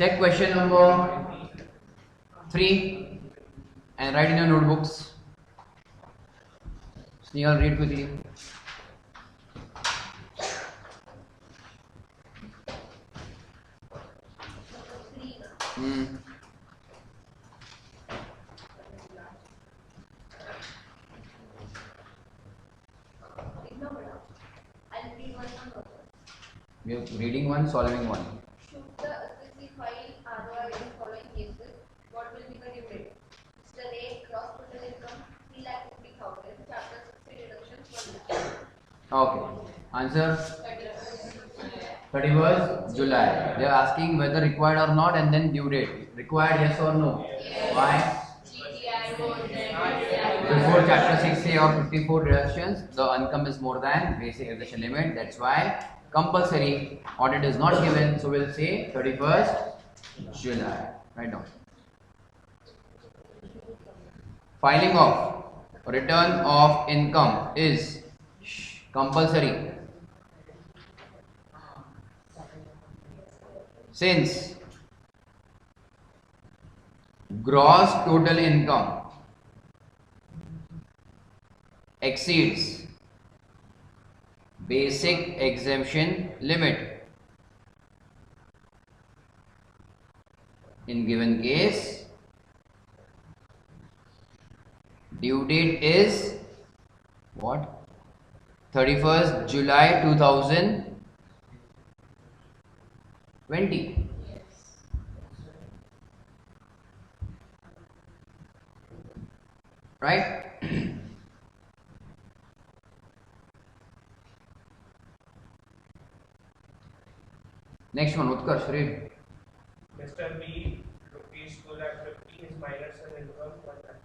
Check question number 3 and write in your notebooks. Snehal, read quickly. You're reading one, solving one. Should the SSC file ROI in following cases? What will be the due date? Mr. A, gross total income 3,50,000. Chapter 60 deductions 1 lakh. Okay. Answer 31st July. They are asking whether required or not and then due date. Required, yes or no? Yes. Why? Before chapter 60 or 54 deductions, the income is more than basic exemption limit. That's why compulsory audit is not given. So we'll say 31st July. Right now. Filing of return of income is compulsory. Since gross total income exceeds basic exemption limit, in given case due date is what? 31st July 2020. Right? Next one, Utkarsh, read. Mr. B, rupees 2,50,000 is minus an income 1 lakh.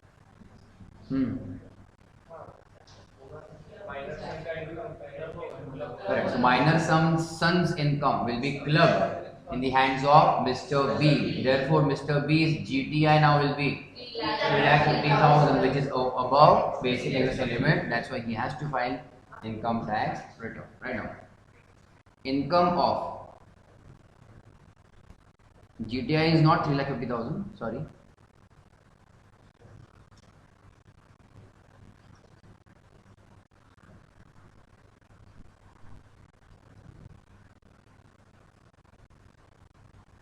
Minor son का income Correct. So minor son's income will be clubbed in the hands of Mr. B. Therefore, Mr. B's GTI now will be 3,50,000, which is above basic exemption limit. That's why he has to file income tax return. Right now, income of GTI is not 3,50,000. Sorry.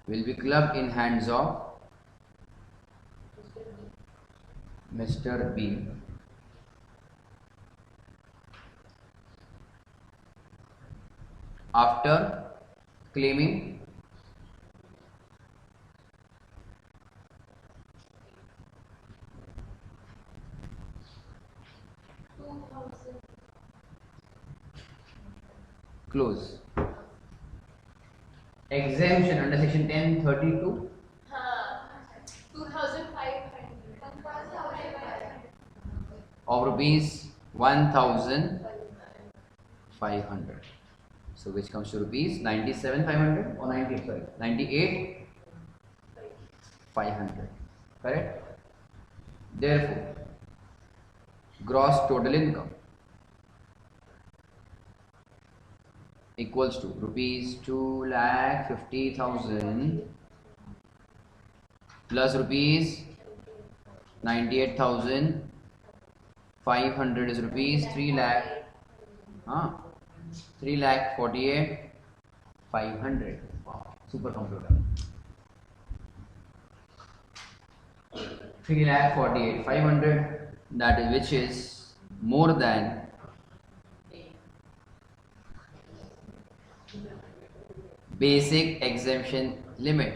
Will be clubbed in hands of Mr. B. After claiming close exemption under section 1032 of rupees 1,500. So which comes to rupees 97,500 or 98, sorry, 98,500. Correct? Therefore, gross total income equals to rupees 2,50,000 plus rupees 98,500 is rupees 3,48,500. Wow, super computer. 3,48,500, that is, which is more than basic exemption limit.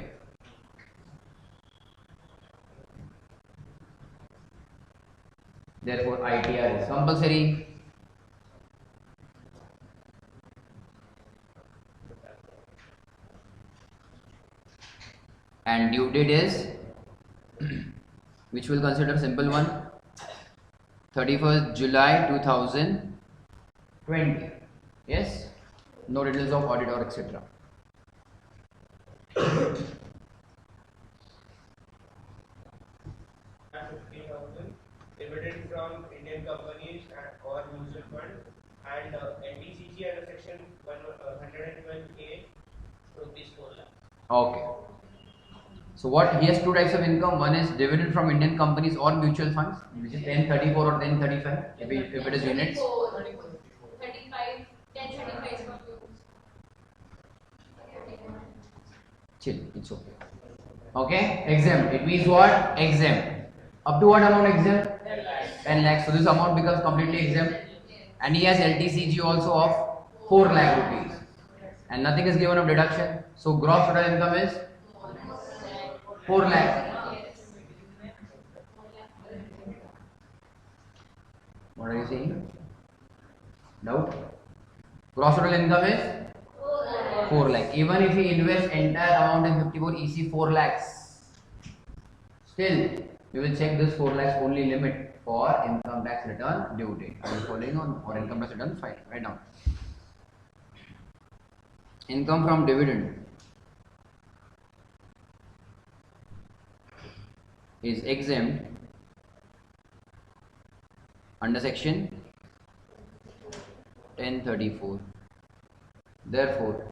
Therefore, ITR is compulsory. And due date is which we'll consider simple one, 31st July 2020. Yes, no details of audit or etc. Dividend from Indian companies or mutual fund and NDCG under section 112A rupees 4 lakh. Okay. So what, he has two types of income. One is dividend from Indian companies or mutual funds, which is 1034 or 1035 if it is units. 35, 1035 from you. Chill, it's okay. Okay, exempt. It means what? Exempt. Up to what amount exempt? 10 lakhs. So this amount becomes completely exempt. And he has LTCG also of 4 lakh rupees. And nothing is given of deduction. So gross total income is 4 lakh. What are you saying? Doubt? Gross total income is 4 lakh. Even if he invests entire amount in 54 EC 4 lakhs, still we will check this 4 lakhs only limit for income tax return due date. Are you following on, or income tax return file? Right now. Income from dividend is exempt under section 1034. Therefore,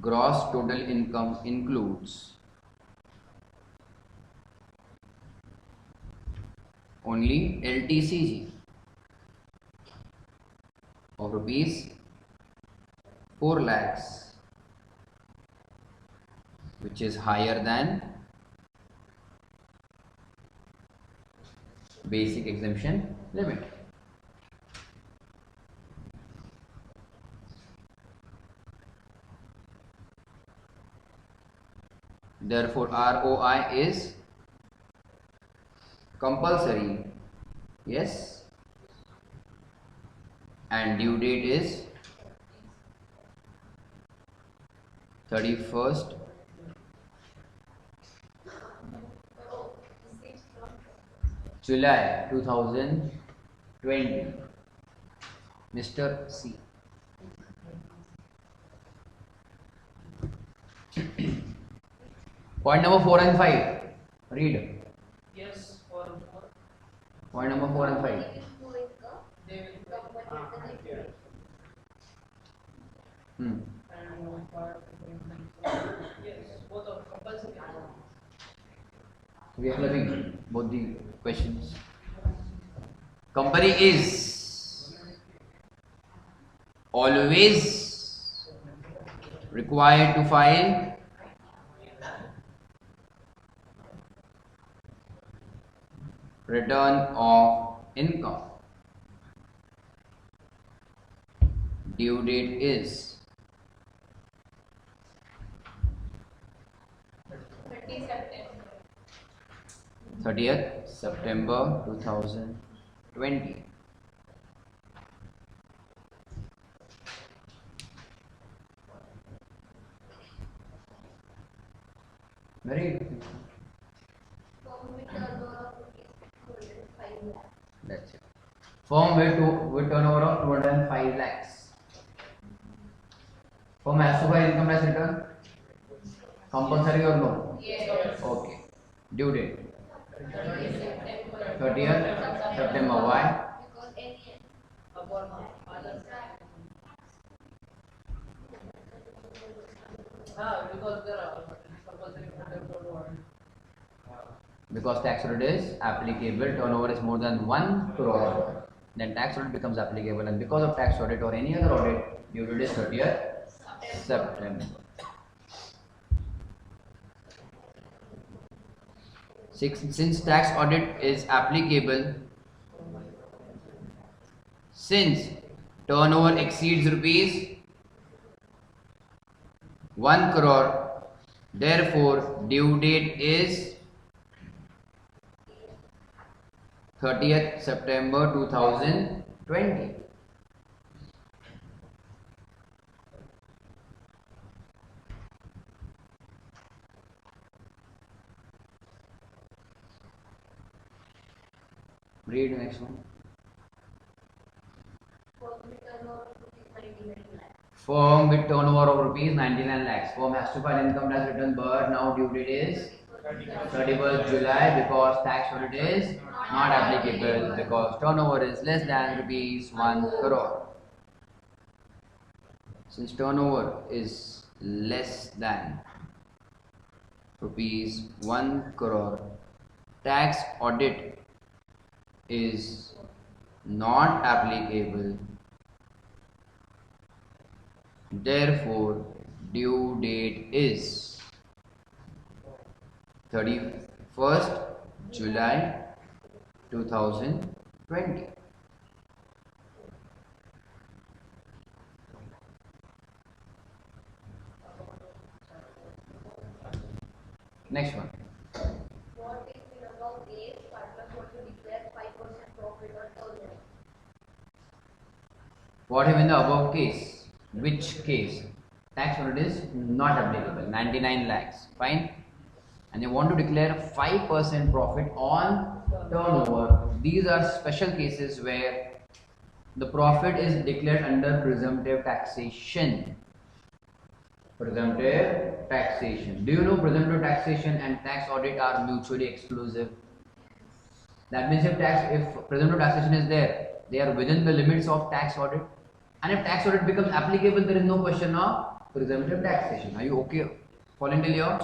gross total income includes only LTCG of rupees 4 lakhs, which is higher than basic exemption limit. Therefore, ROI is compulsory, yes, and due date is 31st July 2020. Mr. C. Point number 4 and 5. Read. Yes, for Point number 4 and 5. they will Hmm. and yes, both are compulsory. We are clearing both the questions. Company is always required to file return of income. Due date is 30th September 2020. Very good. That's it. Firm with turnover of 205 lakhs. Firm has to file income tax return. Compulsory or no? Yes. Okay. Due date 30th September. Why? Because any Because there are compulsory Because tax audit is applicable, turnover is more than 1 crore, then tax audit becomes applicable, and because of tax audit or any other audit, due date is 30th September. Since tax audit is applicable, since turnover exceeds rupees 1 crore, therefore due date is 30th September 2020. Read the next one. Firm with turnover of rupees 99 lakhs. Firm has to file income tax return, but now due date is 31st July because tax audit is not applicable because turnover is less than rupees 1 crore. Since turnover is less than rupees 1 crore, tax audit is not applicable, therefore due date is 31st July 2020. Next one. What if in above case partners want to declare 5% profit on turnover? What if in the above case? Which case? Tax audit is not applicable, 99 lakhs, fine. And they want to declare 5% profit on turnover. These are special cases where the profit is declared under presumptive taxation. Presumptive taxation. Do you know presumptive taxation and tax audit are mutually exclusive? That means if presumptive taxation is there, they are within the limits of tax audit. And if tax audit becomes applicable, there is no question of presumptive taxation. Are you okay? Following till here?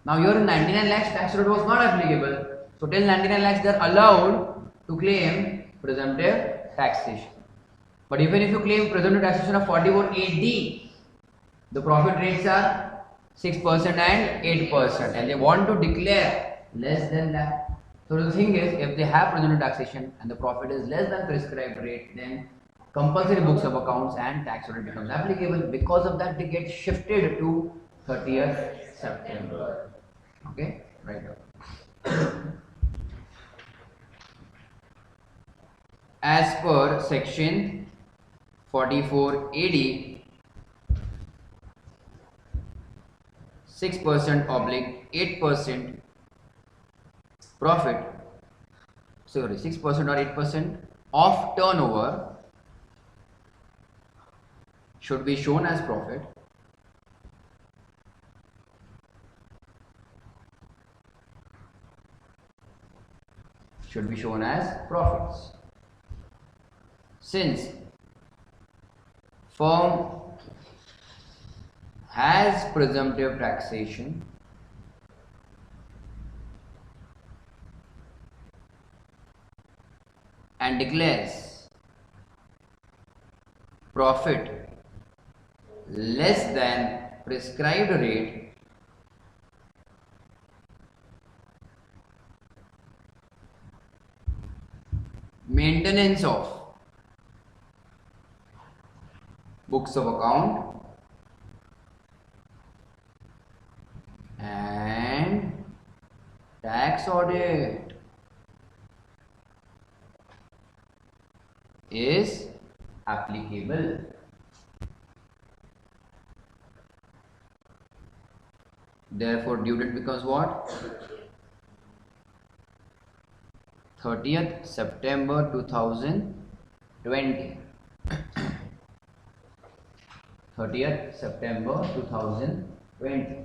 Now here in 99 lakhs, tax audit was not applicable. So till 99 lakhs, they are allowed to claim presumptive taxation. But even if you claim presumptive taxation of 4180, the profit rates are 6% and 8%, and they want to declare less than that. So the thing is, if they have presumptive taxation and the profit is less than prescribed rate, then compulsory books of accounts and tax audit becomes applicable. Because of that, they get shifted to 30th September. Okay, right now. As per section 4480, 6%/8% profit, 6% or 8% of turnover should be shown as profit, profits. Since firm has presumptive taxation, and declares profit less than prescribed rate, maintenance of books of account and tax audit is applicable. Therefore, due date becomes what? 30th September 2020. 30th September 2020.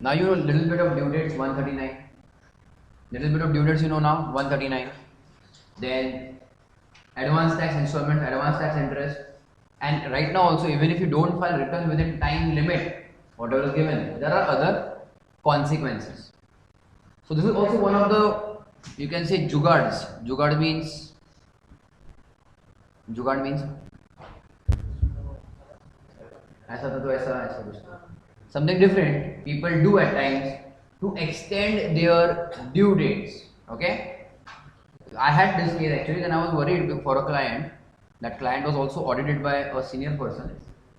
Now you know little bit of due dates 139. Little bit of due dates you know now 139. Then advance tax installment, advance tax interest, and right now also even if you don't file return within time limit, whatever is given, there are other consequences. So this is also one of the, you can say, jugards. Jugard means ऐसा था तो ऐसा कुछ था. Something different people do at times to extend their due dates. Okay, I had this case actually. Then I was worried for a client. That client was also audited by a senior person,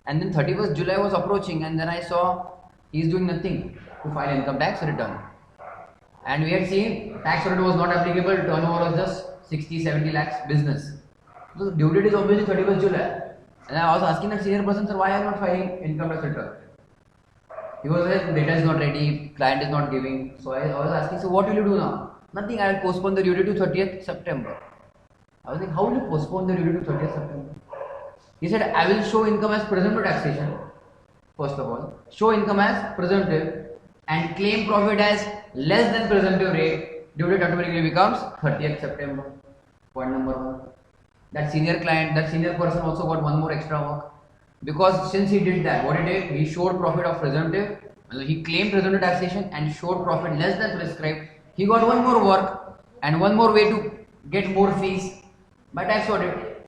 and then 31st July was approaching, and then I saw he is doing nothing to file income tax return. And we had seen tax audit was not applicable, turnover was just 60-70 lakhs business. So the due date is obviously 31st July. And I was asking that senior person, sir, why are you not filing income tax return? He was like, data is not ready, client is not giving. So I was asking, so what will you do now? Nothing, I will postpone the due date to 30th September. I was like, how will you postpone the due date to 30th September? He said, I will show income as presumptive taxation. First of all, show income as presumptive. and claim profit as less than presumptive rate, due date automatically becomes 30th September. Point number 1. That senior client, that senior person also got one more extra work, because since he did that, what he did, he showed profit of presumptive, he claimed presumptive taxation and showed profit less than prescribed. He got one more work and one more way to get more fees by tax audit.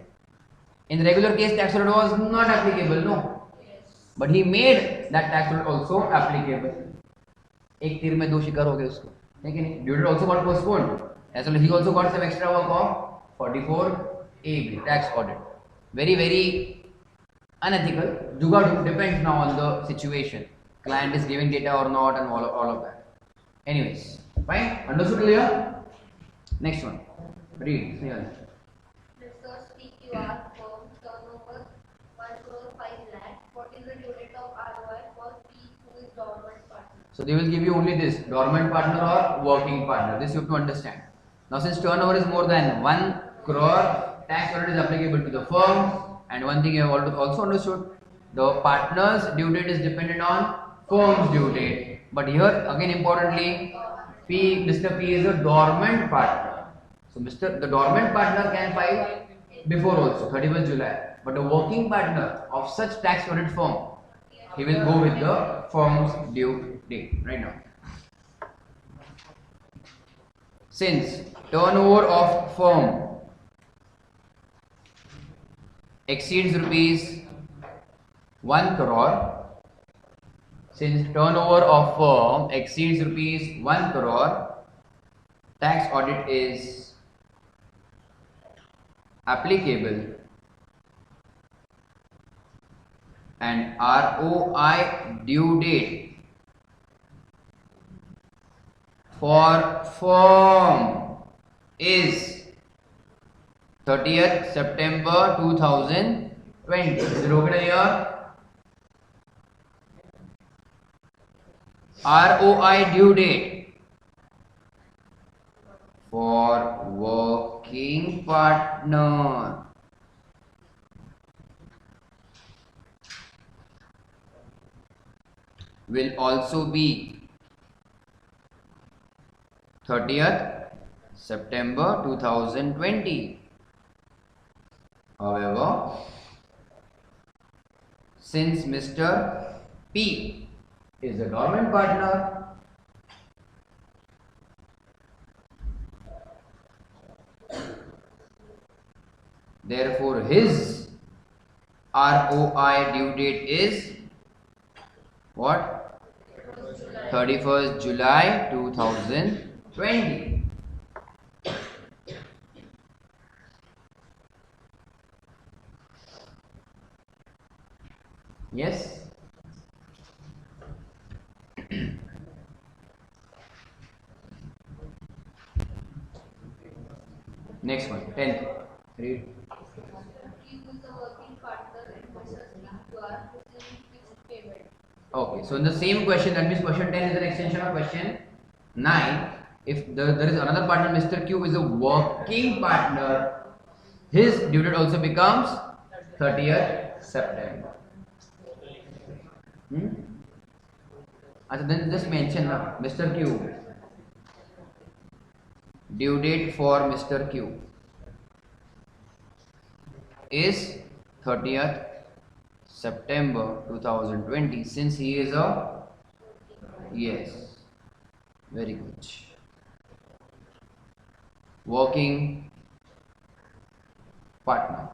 In the regular case, tax audit was not applicable, no. But he made that tax audit also applicable. एक तीर में दो शिकार हो गए उसको, ठीक है नहीं? Due date also got postponed. As well, he also got some extra work of 44AB tax audit. Very unethical. Jugadu depends now on the situation. Client is giving data or not, and all of that. Anyways, fine. Understood clear? Next one. Read. Research PQR firm turnover 1 crore 5 lakh. What is the due date of ROI for P who is dormant partner? So they will give you only this, dormant partner or working partner. This you have to understand. Now since turnover is more than 1 crore, tax audit is applicable to the firm. And one thing you have also understood, the partner's due date is dependent on firm's due date. But here again importantly, Mr. P is a dormant partner. So the dormant partner can file before also, 31st July. But the working partner of such tax audit firm, he will go with the firm's due date right now. Since turnover of firm exceeds rupees 1 crore, since turnover of firm exceeds rupees 1 crore, tax audit is applicable and ROI due date for firm is 30th September 2020. Is it okay here? ROI due date for working partner will also be 30th September 2020. However, since Mr. P is a dormant partner, therefore his ROI due date is what? 31st July 2020. Yes? Next one, 10th. Read. He who is the working partner in Mr. PQR receiving fixed payment. Okay, so in the same question, that means question 10 is an extension of question 9. If there is another partner, Mr. Q is a working partner, his due date also becomes 30th September. Then just mention now, Mr. Q. Due date for Mr. Q is 30th September 2020, since he is a, yes, very good, working partner.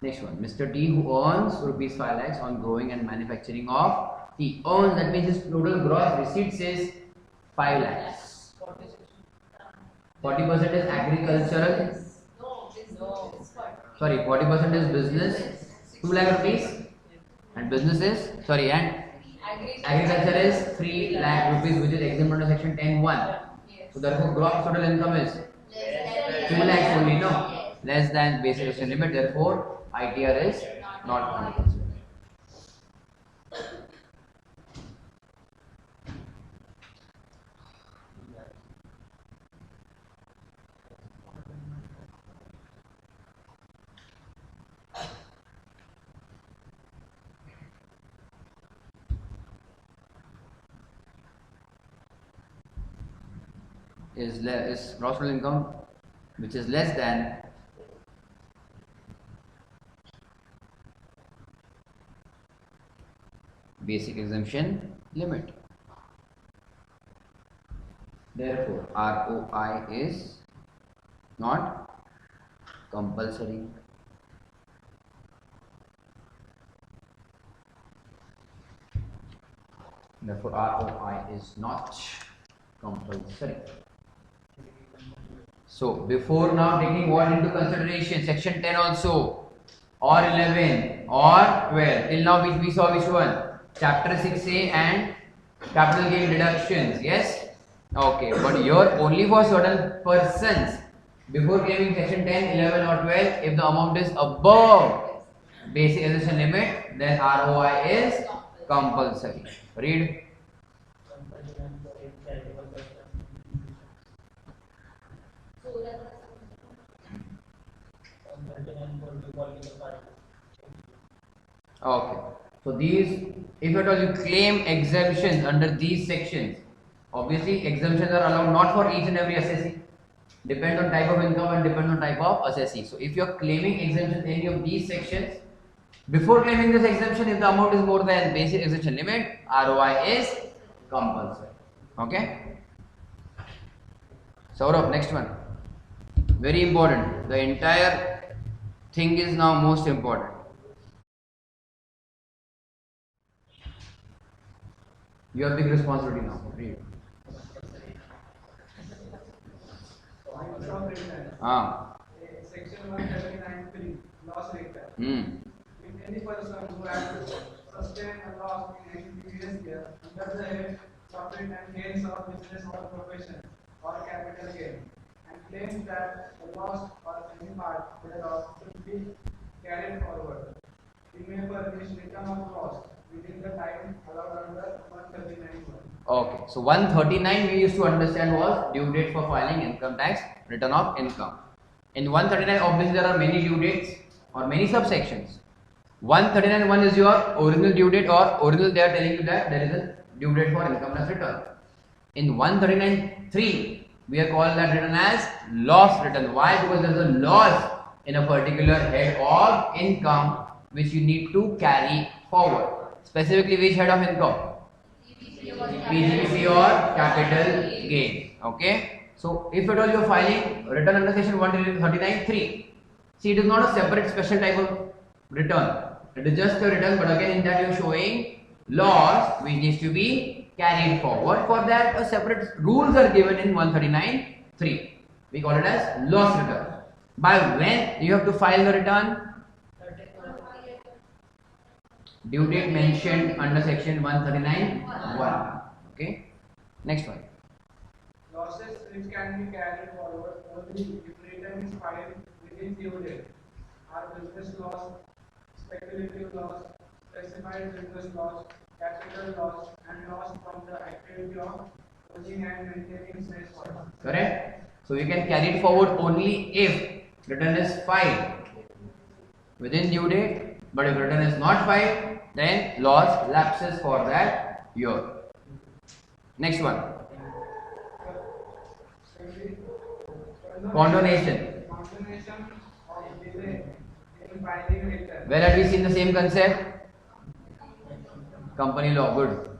Next one, Mr. T who earns rupees 5 lakhs on growing and manufacturing of tea. Earns, that means his total gross receipts is 5 lakhs. 40% is agricultural. Sorry, 40% is business. 2 lakh rupees. And business is, sorry, and agriculture is 3 lakh rupees, which is exempt under section 10(1). So therefore gross total income is 2 lakhs only, no? Less than basic restriction limit, therefore ITR is Not compulsory. Is gross total income which is less than basic exemption limit. Therefore, ROI is not compulsory. Therefore, ROI is not compulsory. So, before now taking what into consideration, section 10 also, or 11, or 12, till now which we saw which one? Chapter 6A and capital gain deductions, yes? Okay, but here only for certain persons, before claiming section 10, 11 or 12, if the amount is above basic exemption limit, then ROI is compulsory. Read. Okay. So these, if at all you claim exemptions under these sections, obviously exemptions are allowed not for each and every assessee. Depend on type of income and depend on type of assessee. So if you are claiming exemption in any of these sections, before claiming this exemption, if the amount is more than basic exemption limit, ROI is compulsory. Okay. Saurabh, next one. Very important. The entire thing is now most important. You have big responsibility now. Read. Section 139(3) loss return. If any person who has sustained a loss in any previous year under the head profit and gains of business or profession or capital gain and claims that the loss or any part thereof should be carried forward, he may furnish return of loss within the time allowed under 139(1). Okay, so 139 we used to understand was due date for filing income tax, return of income. In 139 obviously there are many due dates or many subsections. 139 one is your original due date, or original they are telling you that there is a due date for income tax return. In 139(3) we are called that return as loss return. Why? Because there is a loss in a particular head of income which you need to carry forward. Specifically which head of income? PGBP or capital gain. Okay. So if at all you are filing return under section 139(3), see, it is not a separate special type of return. It is just a return, but again in that you are showing loss which needs to be carried forward. For that a separate rules are given in 139(3). We call it as loss return. By when you have to file the return? Due date mentioned under section 139(1). Okay. Next one. Losses which can be carried forward only if return is filed within due date are business loss, speculative loss, specified business loss, capital loss, and loss from the activity of owning and maintaining said fund. Correct. So you can carry it forward only if return is filed within due date, but if return is not filed, then loss lapses for that year. Next one. Condonation. Condonation of delay in filing return. Where have we seen the same concept? Company law. Good.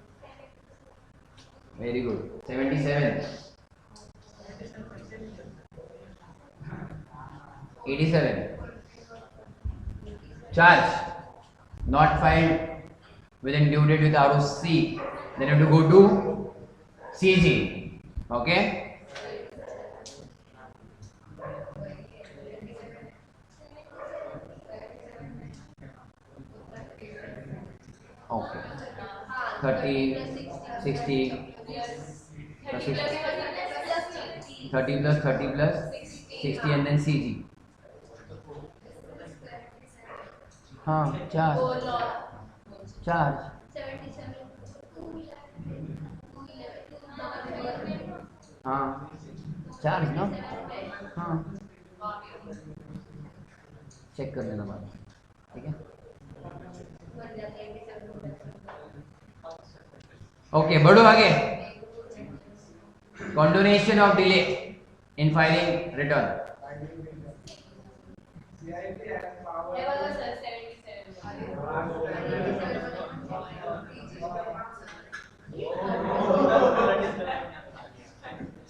Very good. 77. 87. Charge not filed within due date with ROC. Then you have to go to CG. Okay. Okay. 30, 60, plus 60, 30 plus 30 plus 60 and then CG. हाँ charge वो law charge 77 हाँ charge ना हाँ check कर लेना बाद में, ठीक है। ओके बढ़ो आगे। Condonation of delay in filing return. CIT has power ये वाला to sir 77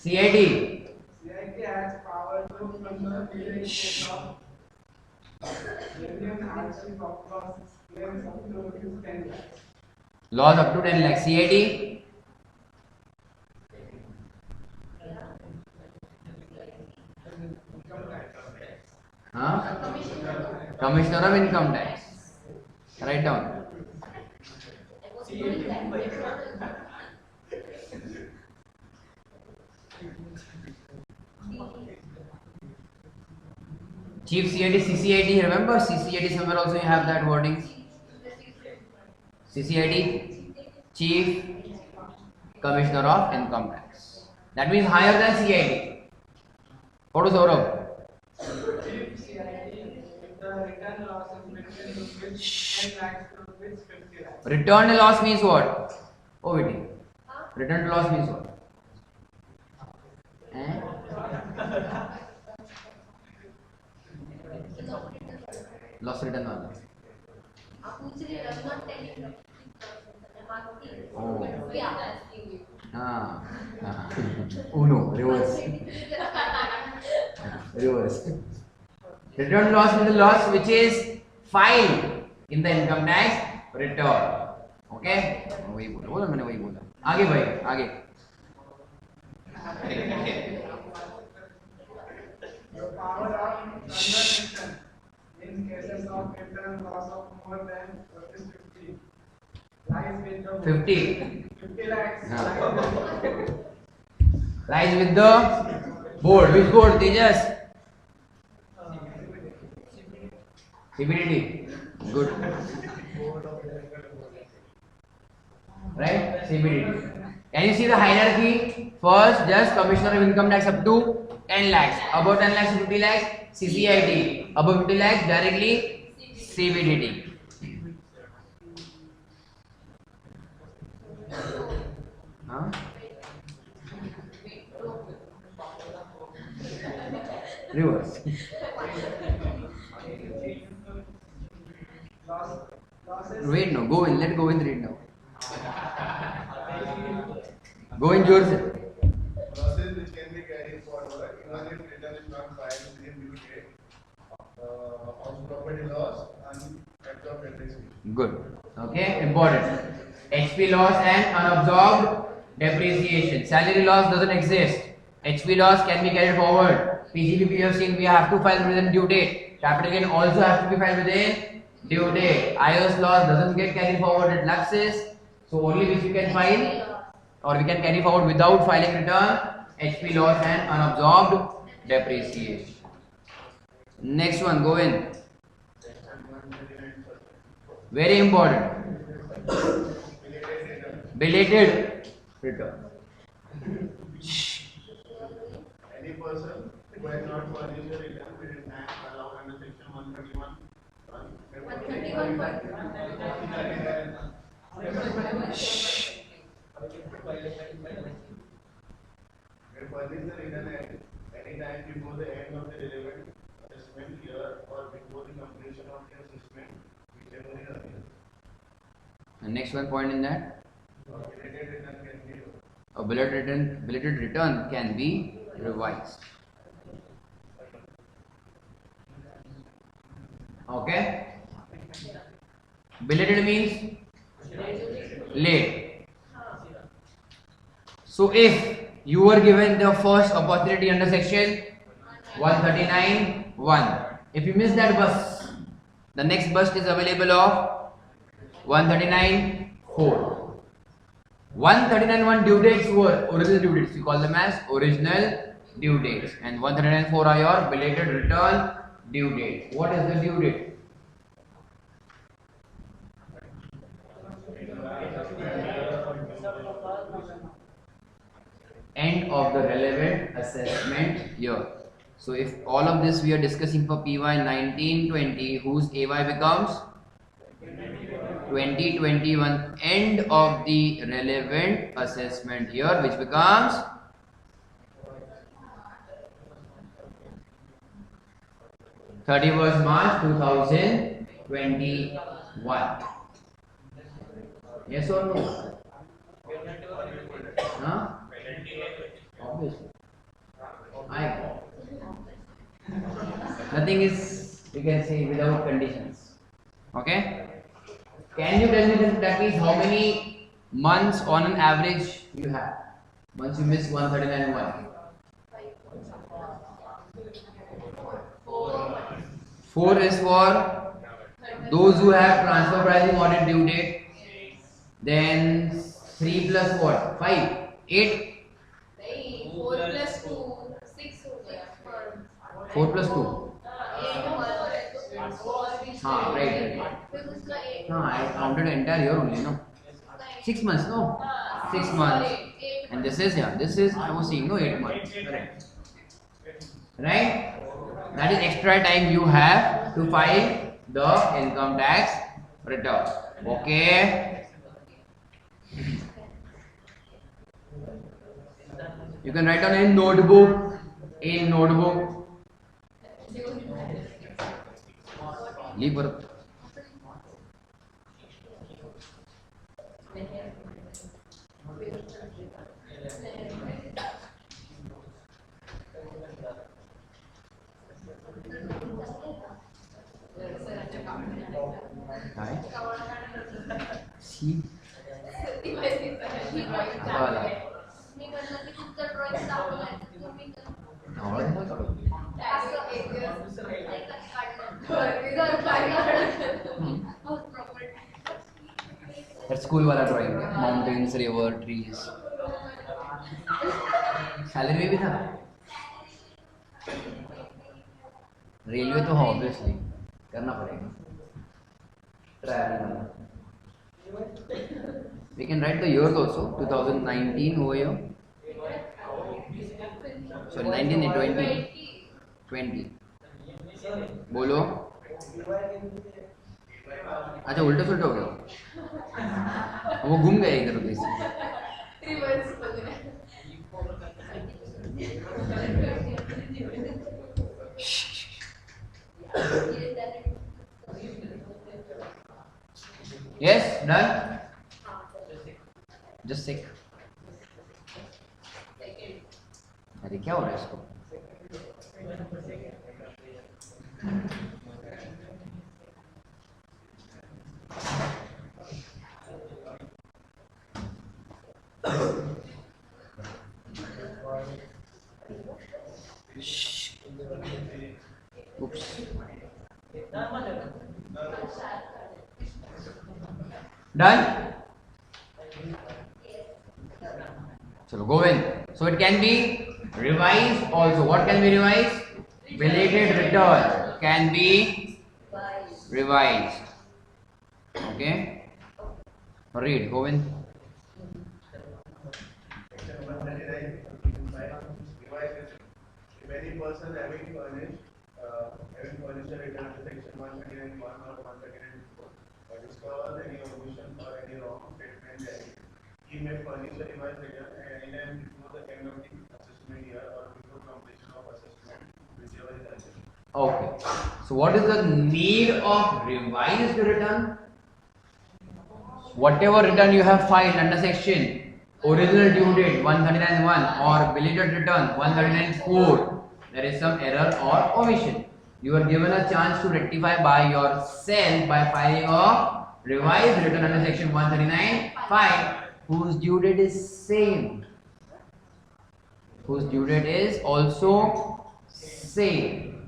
CID CIT has power to control delay in case of genuine hardship of loss claims up to rupees 10 lakhs. Loss up to 10 lakh CID हाँ commissioner of income tax write down. Chief CID, CCID, remember CCID somewhere also you have that wording. CCID, Chief Commissioner of Income Tax. That means higher than CID. What is Saurabh? Chief CIT, if the return loss is between rupees 10 lakhs to rupees 50 lakhs. Return loss means what? OVT. Return loss means what? Eh? Loss return वाला. आप पूछ रहे हो not telling you. I'm asking. Oh. We are asking you. हाँ. Uno reverse. Reverse. Return loss means the loss which is filed in the income tax return. Okay? वही बोला मैंने वही बोला. आगे भाई आगे. The power of conversion in cases of return loss of more than rupees 50 lies with the 50 50 lakhs lies with the board. Which board? Tejas? CBDT. Good. Right? CBDT. Can you see the hierarchy? First, just Commissioner of Income Tax up to 10 lakhs. Above 10 lakhs, 50 lakhs, CCIT. Above 50 lakhs, directly CBDT. Huh? Reverse. losses Wait, no. Go in. Let go in. Read now. Go in yourself. Losses which can be carried forward even if return is not filed within due date of property loss and act of depreciation. Good. Okay. Important. HP loss and unabsorbed depreciation. Salary loss doesn't exist. HP loss can be carried forward. PGBP we have seen we have to file within due date. Capital gain also has to be filed within due date. IOS loss doesn't get carried forward, it lapses. So only which we can file or we can carry forward without filing return, HP loss and unabsorbed depreciation. Next one, go in. Very important. Belated return. Any person who has not furnished a return within time allowed under section 131. 131. May furnish the return at any time before the end of the relevant assessment year or before the completion of the assessment, whichever is earlier. And next one point in that, Belated return can be a belated return can be revised. Okay. Belated means late. So if you were given the first opportunity under section 139(1), if you miss that bus, the next bus is available of 139(4). 139(1) due dates were original due dates. We call them as original due dates, and 139(4) are your belated return due date. What is the due date? End of the relevant assessment year. So if all of this we are discussing for PY 1920, whose AY becomes 2021, end of the relevant assessment year, which becomes 31st March 2021. Yes or no? Huh? Obviously. Nothing is, you can say, without conditions. Okay? Can you tell me that means how many months on an average you have? Once you miss 139 1. 4 is for those who have transfer pricing audit due date. Then 3 plus what? 5, 8. 4 plus 2, 6 हो गया. 4 plus 2. 8 months. हाँ, right. I counted the entire year only, no? 6 months, no? 6 months. And this is, I was seeing, no, 8 months. Correct. Right? That is extra time you have to file the income tax return. Okay? You can write down in notebook. Leave it. See? At school वाला drawing, mountains, river, trees. Salary में भी था. Railway तो obviously करना पड़ेगा. Travelling. We can write the years also. 2019 over here. Sorry, 19 and 20. बोलो. अच्छा उल्टा सुल्टा हो गया. वो घूम गए इधर उधर से. Yes, done. Just sick. अरे क्या हो रहा है इसको? Oops. Done? So go in. So it can be revised also. What can be revised? Belated return can be revised. Okay? Read. Go in. If any person having furnished a return under section 139(1) or 139(4) or discovers any omission or any wrong statement therein, he may furnish a revised return at any time before the end of the assessment year or before completion of assessment, whichever is assessed. Okay. So what is the need of revised return? Whatever return you have filed under section original due date 139(1) or belated return 139(4), there is some error or omission. You are given a chance to rectify by yourself by filing a revised return under section 139(5), whose due date is same. Whose due date is also same.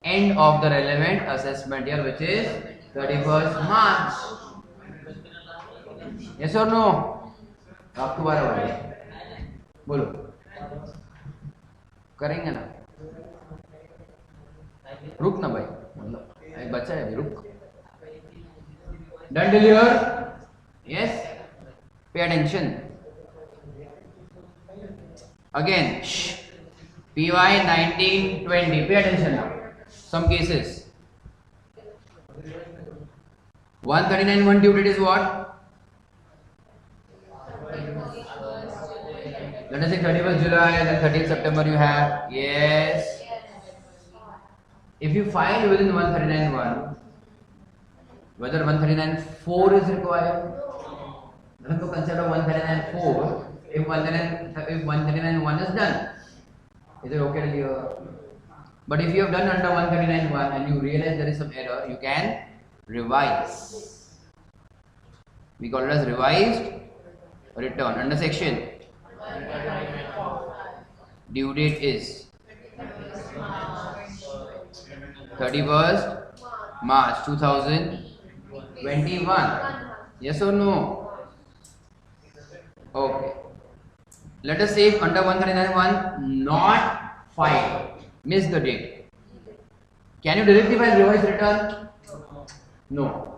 End of the relevant assessment year, which is 31st March. Yes or no? आपको 12 बजे बोलो करेंगे ना. रुक ना भाई, मतलब एक बच्चा है, रुक. Done till here? Yes. Pay attention. Again, shh. PY 1920. Pay attention now. Some cases. 139 due date is what? Let us say 31st July and then 30th September you have. Yes. If you file within 139.1, whether 139.4 is required, there is no concept of 139.4 if 139.1 is done. Is it okay to hear? But if you have done under 139.1 and you realize there is some error, you can revise. We call it as revised return. Under section, due date is 31st March 2021. Yes or no? Okay. Let us say if under 139.1 not filed, miss the date. Can you directly file revised return? No.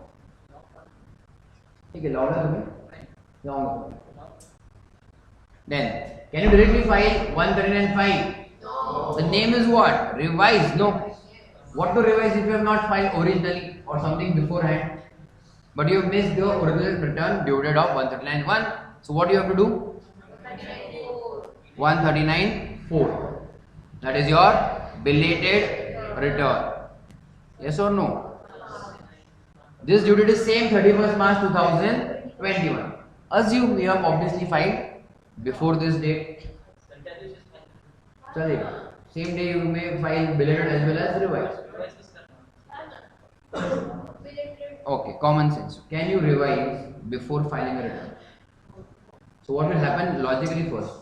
Okay, louder. Then, can you directly file 139.5? No. The name is what? Revise. No. What to revise if you have not filed originally or something beforehand? But you have missed the original return due date of 139.1. So what you have to do? 139.4. That is your belated return. Yes or no? This due date is same 31st March 2021. Assume you have obviously filed before this date. Same day you may file belated as well as revised. Okay, common sense. Can you revise before filing a return? So what will happen logically first?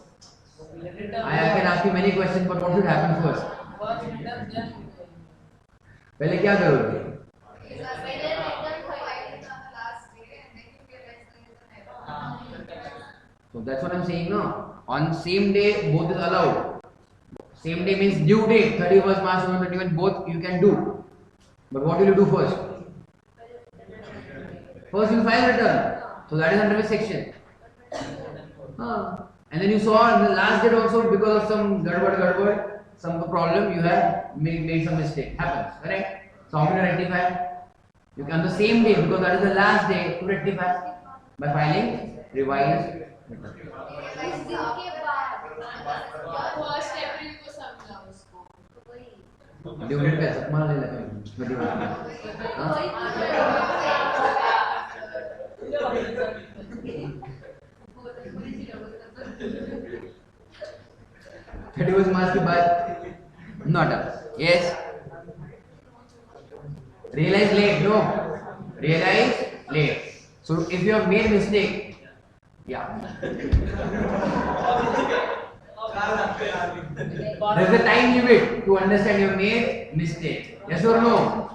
I can ask you many questions, but what should happen first? पहले क्या करोगे? So that's what I'm saying now. On same day, both is allowed. Same day means due date, 31st March 2021, both you can do. But what will you do first? First you file return. So that is under which section? And then you saw in the last date also because of some gadbad, some problem you have made some mistake. Happens, correct? So how can you rectify? You can on the same day because that is the last day to rectify by filing revised return. Due date पे सकमान ले लेते हैं 31st March के बाद not up. Yes. Realize late. No. Realize late. So if you have made mistake, yeah. There's a time limit to understand you made mistake. Yes or no?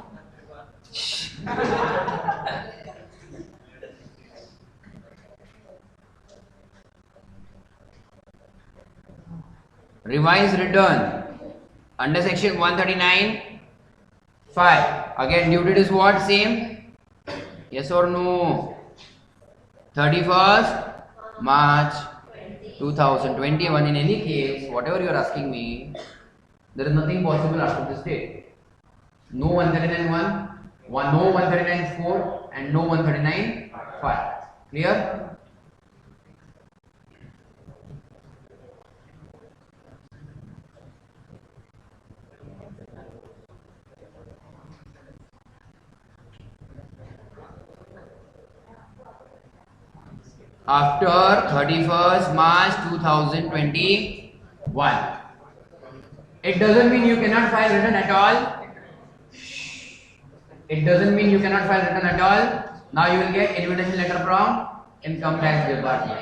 Revised return under section 139(5). Again, due date is what? Same? Yes or no? 31st March 2021. In any case, whatever you are asking me, there is nothing possible after this date. No 139.1, no 139.4, and no 139.5. Clear? After 31st March 2021. It doesn't mean you cannot file return at all. It doesn't mean you cannot file return at all. Now you will get invitation letter from Income Tax Department.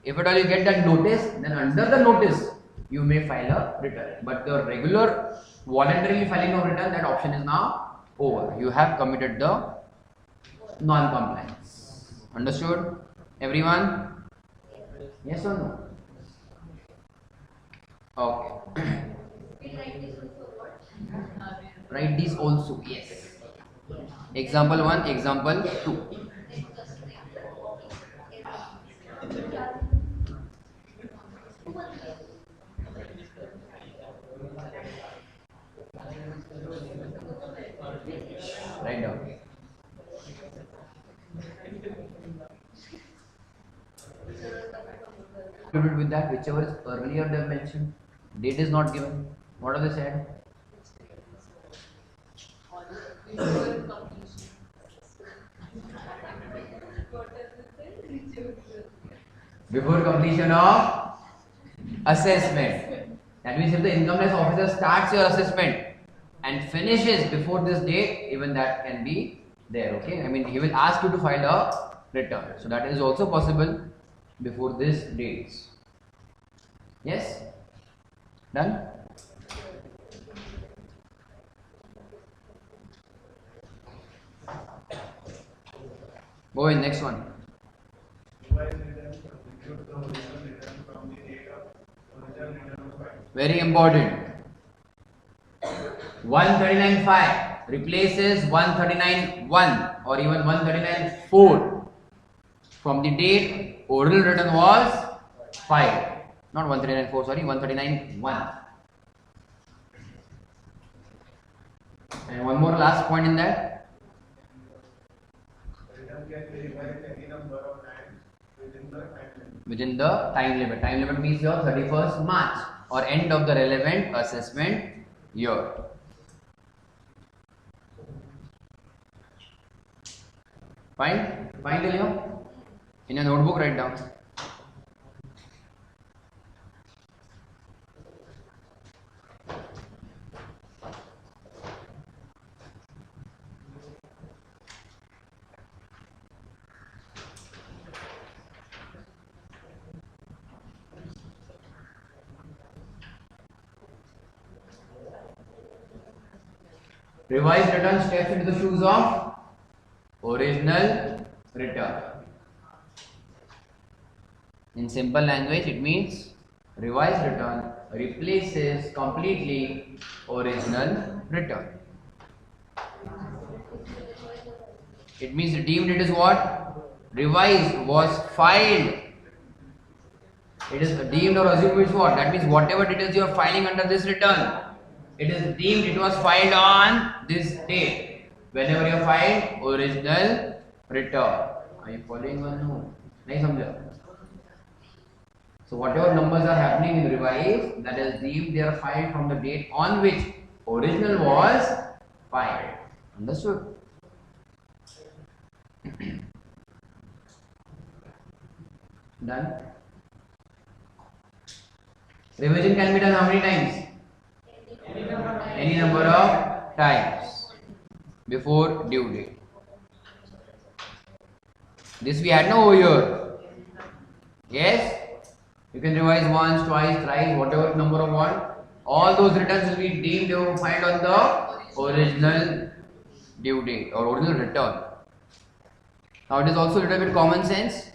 If at all you get that notice, then under the notice you may file a return. But the regular voluntarily filing of return, that option is now over. You have committed the non-compliance. Understood? Everyone? Yes or no? Okay. Write these also. Yes. Example 1, example 2. included with that? Whichever is earlier they have mentioned. Date is not given. What have they said? Before completion of assessment. That means if the income tax officer starts your assessment and finishes before this date, even that can be there. Okay, I mean he will ask you to file a return, so that is also possible before this dates. Yes, done. Go in next one. Revise return substitute the original return from the date of original return of file. Very important. 139.5 replaces 139.1 or even 139.4 from the date original return was filed. Not 139.4, sorry, 139.1. And one more last point in that. Return can be revised any number of times within the time limit. Within the time limit. Time limit means your 31st March or end of the relevant assessment year. Fine? Fine till here? In your notebook write down. Revised return steps into the shoes of original return. In simple language, it means revised return replaces completely original return. It means deemed it is what? Revised was filed. It is deemed or assumed is what? That means whatever details you are filing under this return, it is deemed it was filed on this date. Whenever you filed original return. Are you following or no? Nahi samjha? So whatever numbers are happening in revise, that is deemed they are filed from the date on which original was filed. Understood? Done? Revision can be done how many times? Any number of times before due date. This we had no over here. Yes? You can revise once, twice, thrice, whatever number of one. All those returns will be deemed they were filed on the original due date or original return. Now it is also a little bit common sense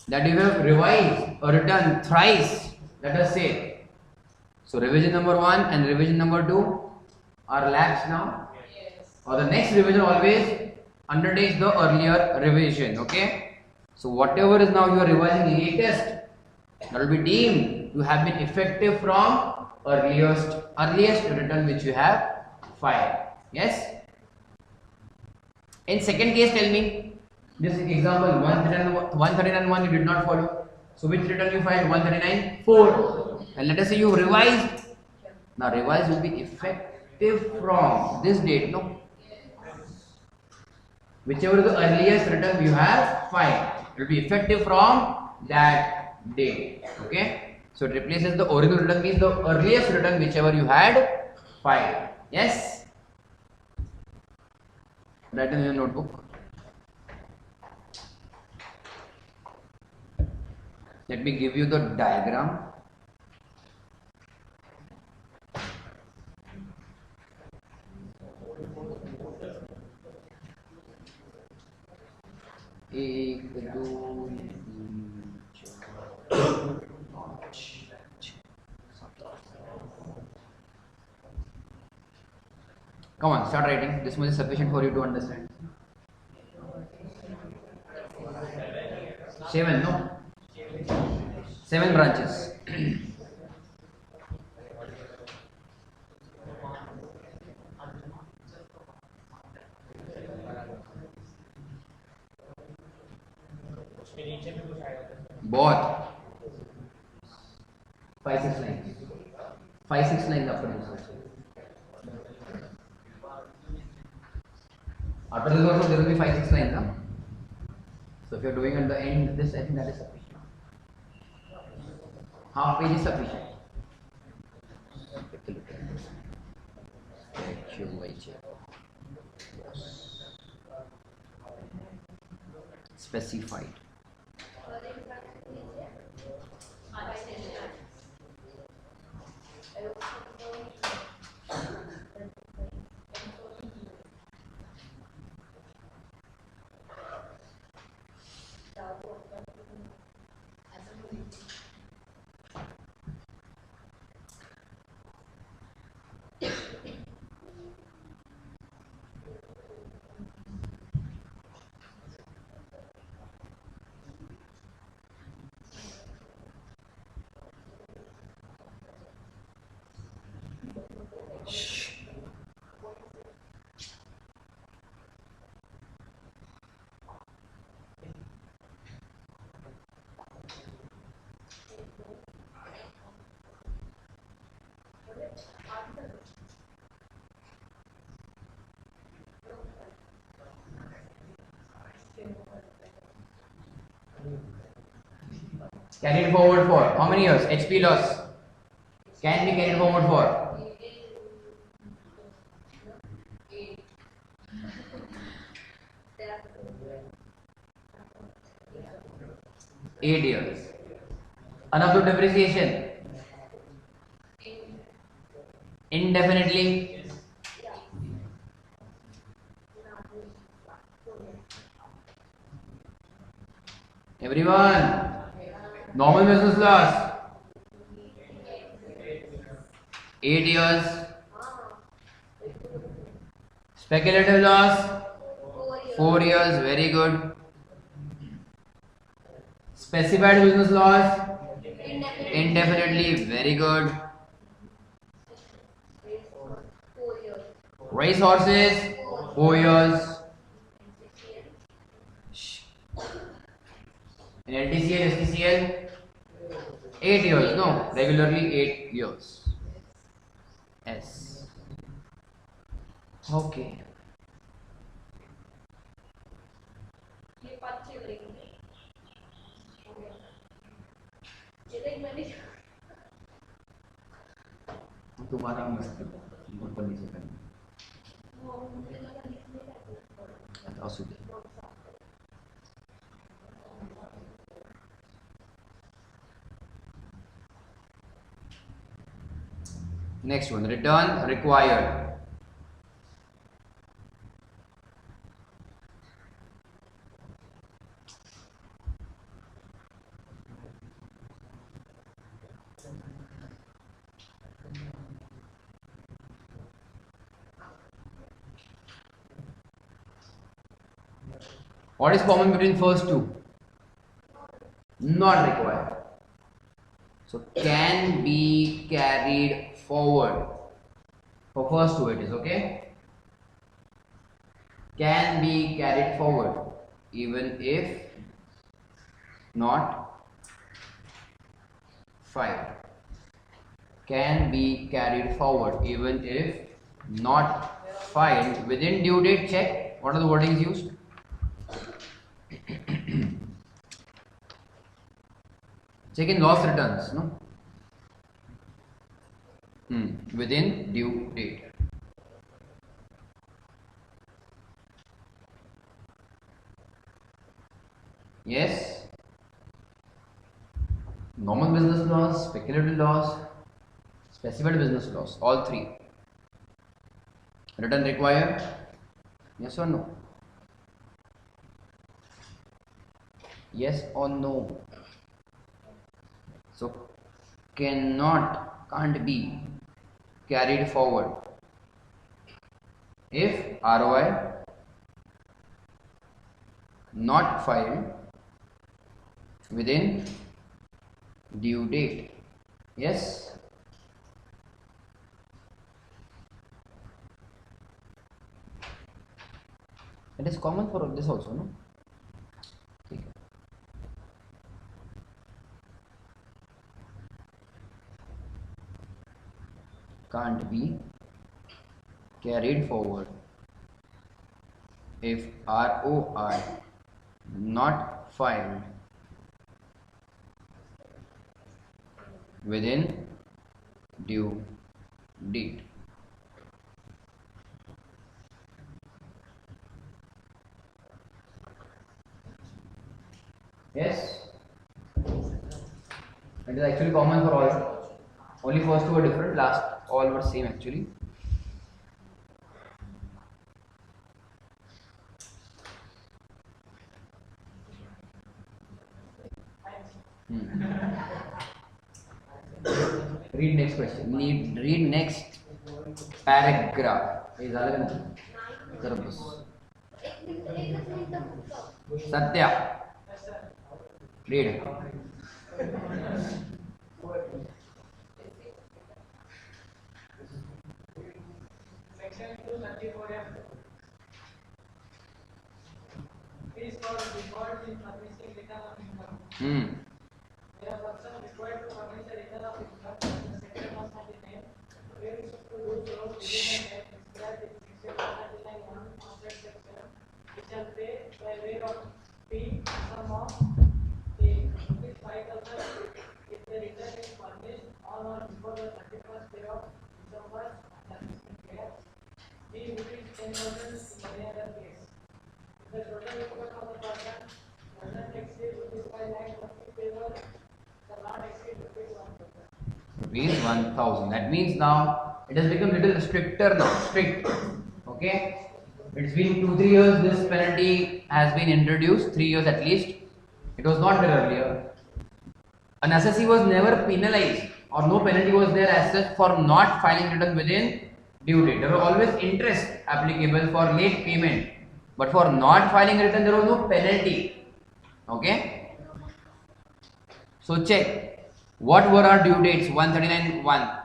that if you have revised a return thrice, let us say, so revision number 1 and revision number 2 are lapsed now, or the next revision always undertakes the earlier revision. Okay, so whatever is now you are revising latest, that will be deemed to have been effective from earliest return which you have filed. Yes. In second case, tell me this example 139.1 you did not follow. So which return you filed? 139.4. And let us say you revised. Now revised will be effective from this date. No. Whichever is the earliest return you have filed, it will be effective from that date. Okay. So it replaces the original return, means the earliest return whichever you had filed. Yes. Write in your notebook. Let me give you the diagram. एक दो Come on, start writing. This much is sufficient for you to understand. 7, no? 7 branches. उसके नीचे भी कुछ आएगा बहुत 5-6 lines. 5-6 lines after this. After this also there will be 5-6 lines. Huh? So if you are doing at the end this, I think that is sufficient. Half page is sufficient. Take a look at this. Specified. Carried forward for how many years? HP loss can be carried forward for 8 years. Another depreciation indefinitely. Everyone, normal business loss 8 years. Speculative loss 4 years. Very good. Specified business loss indefinitely. Very good. Race horses 4 years. In LTCL, STCL 8 years. No, regularly 8 years. S. Okay. तुम्हारा मस्त ऊपर नीचे करना Next one, return required. What is common between first two? Not required. So can be carried forward. For first two it is okay. Can be carried forward even if not filed. Can be carried forward even if not filed within due date. Check what are the wordings used. Check in loss returns, no? Within due date. Yes. Normal business loss, speculative loss, specified business loss, all three. Return required? Yes or no? Yes or no? So can't be carried forward if ROI not filed within due date. Yes. It is common for this also, no? can't be carried forward if ROI not filed within due date. Yes, it is actually common for all. Only first two were different, last all were same actually. Read next question. Read next paragraph. Satya. Read. Section 234F is for default in furnishing return of income. Where a person required to furnish a return of income, the sector must have the name, where it should do so within a net described in section 139(1) of that section, which shall pay by way of fee sum of the ₹5,000 if the return is furnished on or before the 31st day of December and the year. Fee rupees 10,000 in any other case. If the total income of the person does not exceed ₹5 lakh, the payable shall not exceed ₹1,000. Rupees 1000. That means now it has become little stricter now. Strict. Okay. It's been 2-3 years this penalty has been introduced. 3 years at least. It was not there earlier. An assessee was never penalized or no penalty was there as such for not filing return within due date. There was always interest applicable for late payment, but for not filing return there was no penalty. Okay. So check. What were our due dates? 139(1).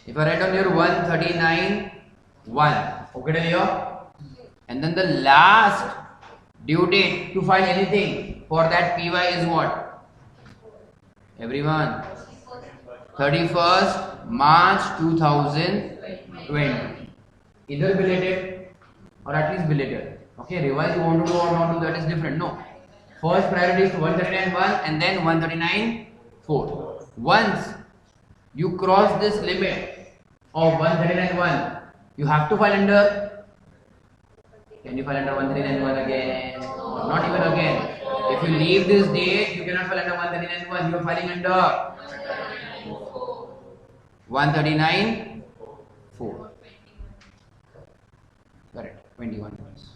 If I write on your 139(1), okay, till here, and then the last due date to file anything for that PY is what? Everyone, 31st March 2020. Either belated or at least belated. Okay, revise you want to do or not do, that is different. No. First priority is 139(1) and then 139(4). Once you cross this limit of 139(1), you have to file under. Can you file under 139(1) again? Not even again. If you leave this date, you cannot file under 139(1). You are filing under 139(4). Correct. 21 points.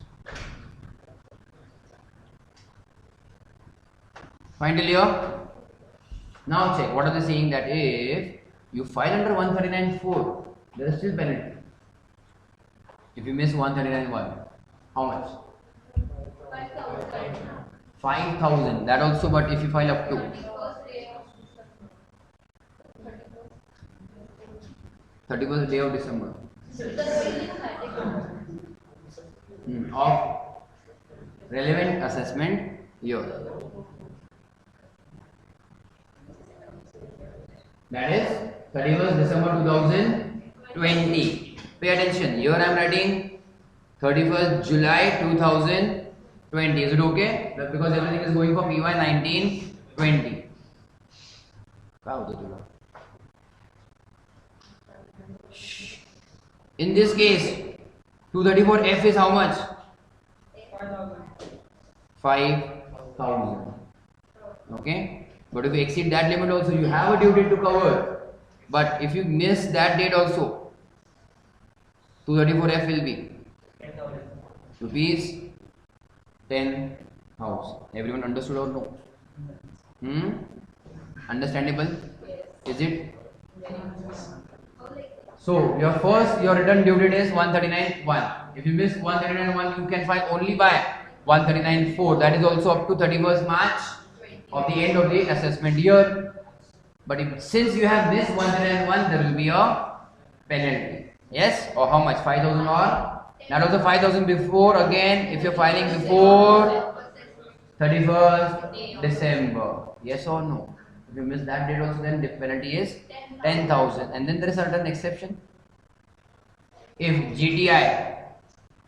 Fine till here. Now check. What are they saying? That if you file under 139(4), there is still penalty. If you miss 139(1), how much? 5,000. That also, but if you file up to 31st day of December of relevant assessment year. That is 31st December 2020. Pay attention. Here I am writing 31st July 2020. Is it okay? Because everything is going for PY 1920. In this case, 234F is how much? 5,000. Okay. But if you exceed that limit also, you have a due date to cover. But if you miss that date also, 234F will be rupees 10,000. Everyone understood or no? Understandable? Is it? So your return due date is 139(1). If you miss 139(1), you can file only by 139(4). That is also up to 31st March of the end of the assessment year. But since you have missed 139(1), there will be a penalty. Yes? Or how much? 5,000 or? That was the 5,000 before. Again, if you're filing before 31st December. Yes or no? If you miss that date also, then the penalty is 10,000. And then there is certain exception. If GTI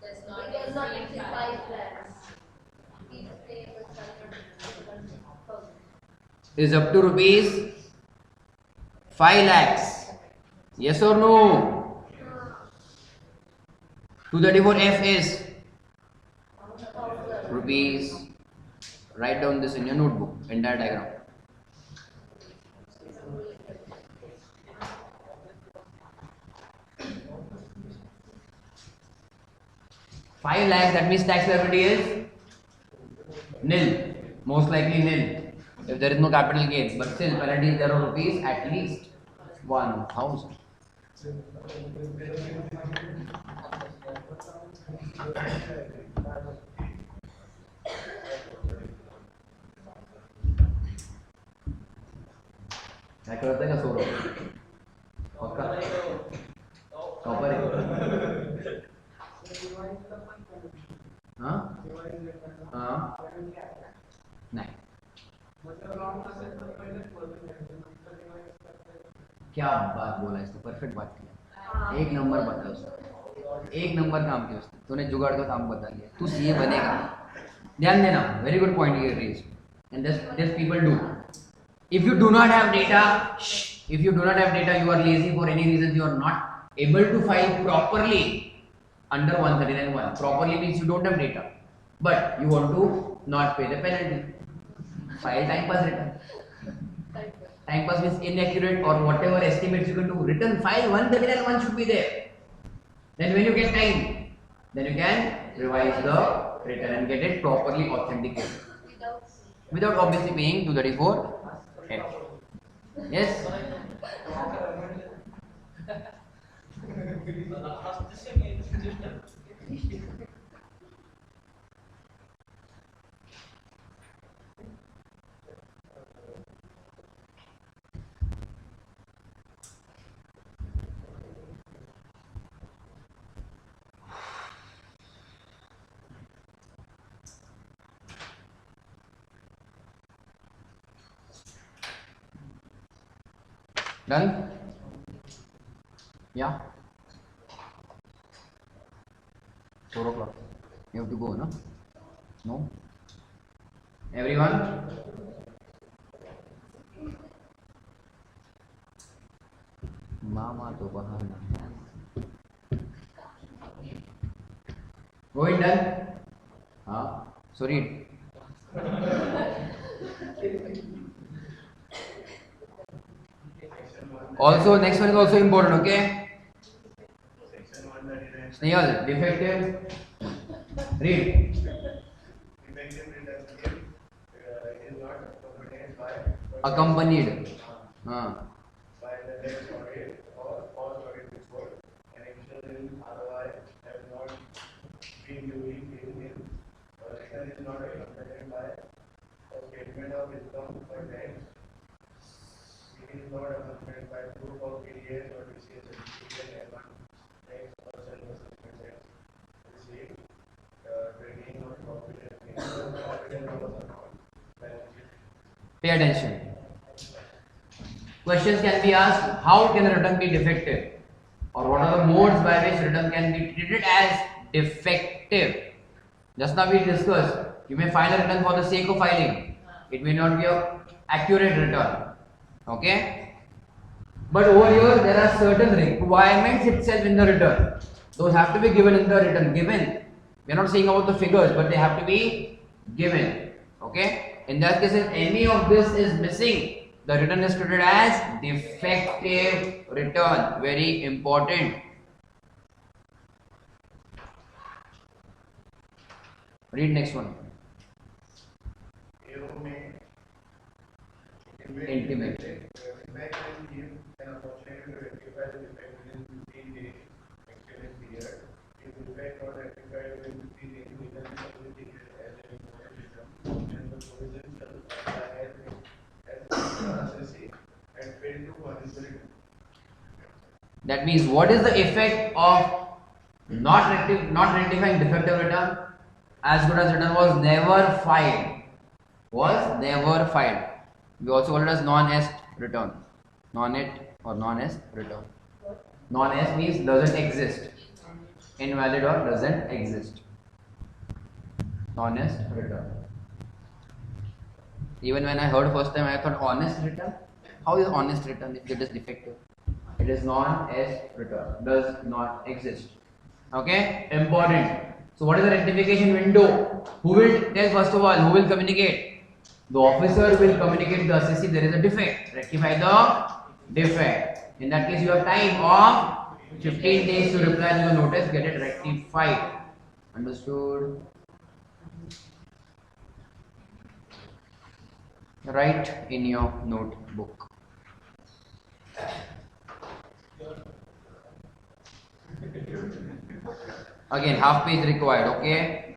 Does not exceed 5 lakhs. Please pay the standard 1,000. is up to rupees 5 lakhs. Yes or no? 234F is rupees. Write down this in your notebook, entire diagram. Five lakhs, that means tax liability is nil, most likely nil, if there is no capital gain. But still, penalty is there of rupees at least 1,000. क्या करते हैं सो पक्का topper है हाँ हाँ नहीं क्या बात बोला इसने परफेक्ट बात किया एक नंबर बता उसने एक नंबर काम किया उसने तूने जुगाड़ का काम बता दिया तू सीए बनेगा ध्यान देना वेरी गुड पॉइंट ये raise and this people do if you do not have data you are lazy for any reason you are not able to file properly under 139(1). Properly means you don't have data but you want to not pay the penalty. File time pass return. Time pass means inaccurate or whatever estimates you can do. Return file 139(1) should be there. Then when you get time then you can revise the return and get it properly authenticated without obviously paying 234. Yes. Done? Yeah? 4 o'clock. You have to go, no? No? Everyone? Mama to bahar nahi. Going done? Huh? Sorry. Also, next one is also important, okay? Section 139. Snehal, defective. Read. Defective return scheme is not accompanied by Accompanied. by the next audit or post audit report. An action in ROI has not been duly filled in. Return is not accompanied by a statement of income for tax. It is not accompanied by proof of PDS or TCS certificate and one tax or self-assessment tax. Received training or profit and loss account. Balance sheet. Pay attention. Questions can be asked, how can a return be defective? Or what are the modes by which return can be treated as defective? Just now we discussed, you may file a return for the sake of filing. It may not be an accurate return. Okay? But over here, there are certain requirements itself in the return. Those have to be given in the return. Given. We are not saying about the figures, but they have to be given. Okay? In that case, if any of this is missing, the return is treated as defective return. Very important. Read next one. You may Intimate. Feedback and give an opportunity to rectify the defect within 15 days excellent period. If the defect not rectified within 15 days, we can submit it as an important system and the provision shall apply as assessee and fail to punish the return. That means what is the effect of not rectifying defective return? As good as return was never filed. was never filed. We also call it as non-est return. Non-est or non-est return. Non-est means doesn't exist. Invalid or doesn't exist. Non-est return. Even when I heard first time, I thought honest return. How is honest return if it is defective? It is non-est return. Does not exist. Okay? Important. So what is the rectification window? Who will tell first of all? Who will communicate? The officer will communicate to the assessee there is a defect. Rectify the defect. In that case, you have time of 15 days to reply to the notice. Get it rectified. Understood? Write in your notebook. Again, half page required, okay?